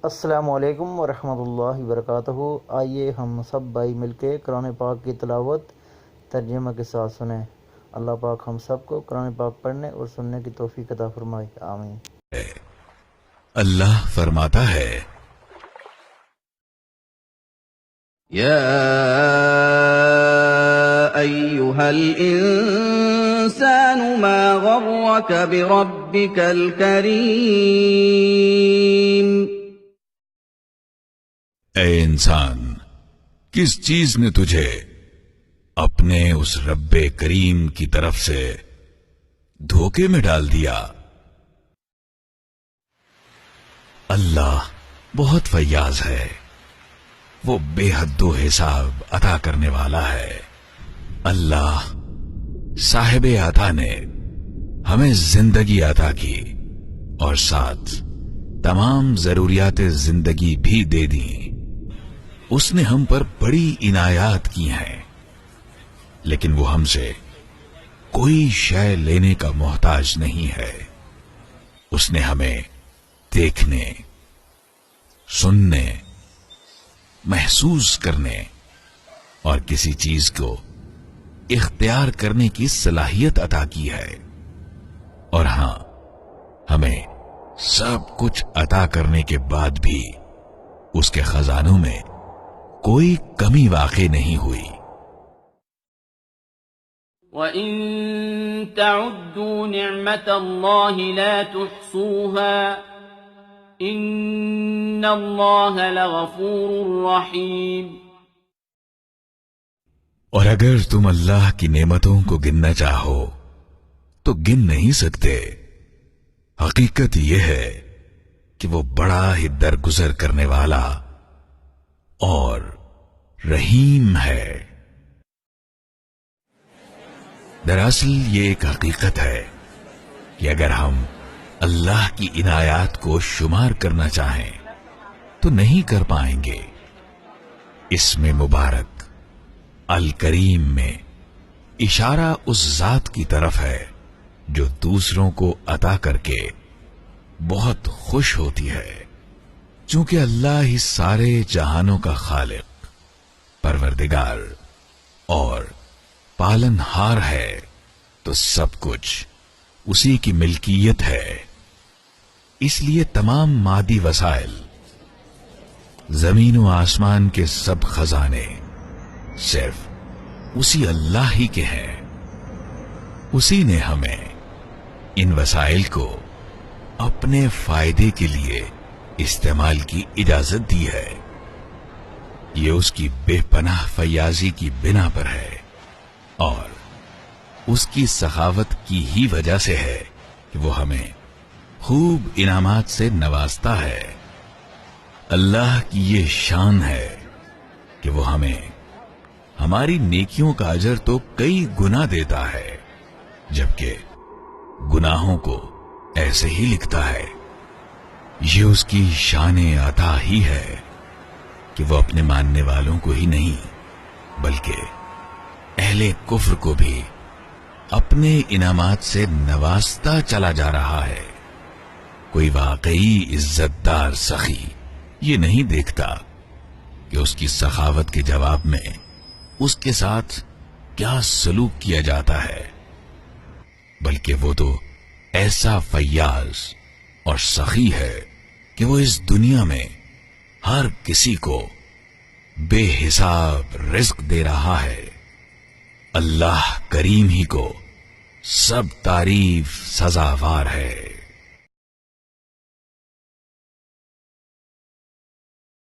السلام علیکم ورحمۃ اللہ وبرکاتہ۔ آئیے ہم سب بھائی مل کے قرآن پاک کی تلاوت ترجمہ کے ساتھ سنیں۔ اللہ پاک ہم سب کو قرآن پاک پڑھنے اور سننے کی توفیق عطا فرمائے، آمین۔ اللہ فرماتا ہے، یا ایھا الانسان ما غرک بربک الکریم۔ اے انسان، کس چیز نے تجھے اپنے اس رب کریم کی طرف سے دھوکے میں ڈال دیا؟ اللہ بہت فیاض ہے، وہ بے حد و حساب عطا کرنے والا ہے۔ اللہ صاحب عطا نے ہمیں زندگی عطا کی اور ساتھ تمام ضروریات زندگی بھی دے دی۔ اس نے ہم پر بڑی عنایات کی ہیں، لیکن وہ ہم سے کوئی شے لینے کا محتاج نہیں ہے۔ اس نے ہمیں دیکھنے، سننے، محسوس کرنے اور کسی چیز کو اختیار کرنے کی صلاحیت عطا کی ہے، اور ہاں، ہمیں سب کچھ عطا کرنے کے بعد بھی اس کے خزانوں میں کوئی کمی واقع نہیں ہوئی۔ وَإِن تَعُدُّوا نِعْمَةَ اللَّهِ لَا تُحْصُوهَا إِنَّ اللَّهَ لَغَفُورٌ رَّحِيمٌ۔ اور اگر تم اللہ کی نعمتوں کو گننا چاہو تو گن نہیں سکتے۔ حقیقت یہ ہے کہ وہ بڑا ہی درگزر کرنے والا اور رحیم ہے۔ دراصل یہ ایک حقیقت ہے کہ اگر ہم اللہ کی عنایات کو شمار کرنا چاہیں تو نہیں کر پائیں گے۔ اس میں مبارک الکریم میں اشارہ اس ذات کی طرف ہے جو دوسروں کو عطا کر کے بہت خوش ہوتی ہے۔ چونکہ اللہ ہی سارے جہانوں کا خالق، پروردگار اور پالن ہار ہے، تو سب کچھ اسی کی ملکیت ہے۔ اس لیے تمام مادی وسائل، زمین و آسمان کے سب خزانے صرف اسی اللہ ہی کے ہیں۔ اسی نے ہمیں ان وسائل کو اپنے فائدے کے لیے استعمال کی اجازت دی ہے۔ یہ اس کی بے پناہ فیاضی کی بنا پر ہے اور اس کی سخاوت کی ہی وجہ سے ہے کہ وہ ہمیں خوب انعامات سے نوازتا ہے۔ اللہ کی یہ شان ہے کہ وہ ہمیں ہماری نیکیوں کا اجر تو کئی گنا دیتا ہے، جبکہ گناہوں کو ایسے ہی لکھتا ہے۔ یہ اس کی شان عطا ہی ہے کہ وہ اپنے ماننے والوں کو ہی نہیں بلکہ اہل کفر کو بھی اپنے انعامات سے نوازتا چلا جا رہا ہے۔ کوئی واقعی عزت دار سخی یہ نہیں دیکھتا کہ اس کی سخاوت کے جواب میں اس کے ساتھ کیا سلوک کیا جاتا ہے، بلکہ وہ تو ایسا فیاض اور سخی ہے کہ وہ اس دنیا میں ہر کسی کو بے حساب رزق دے رہا ہے۔ اللہ کریم ہی کو سب تعریف سزاوار ہے۔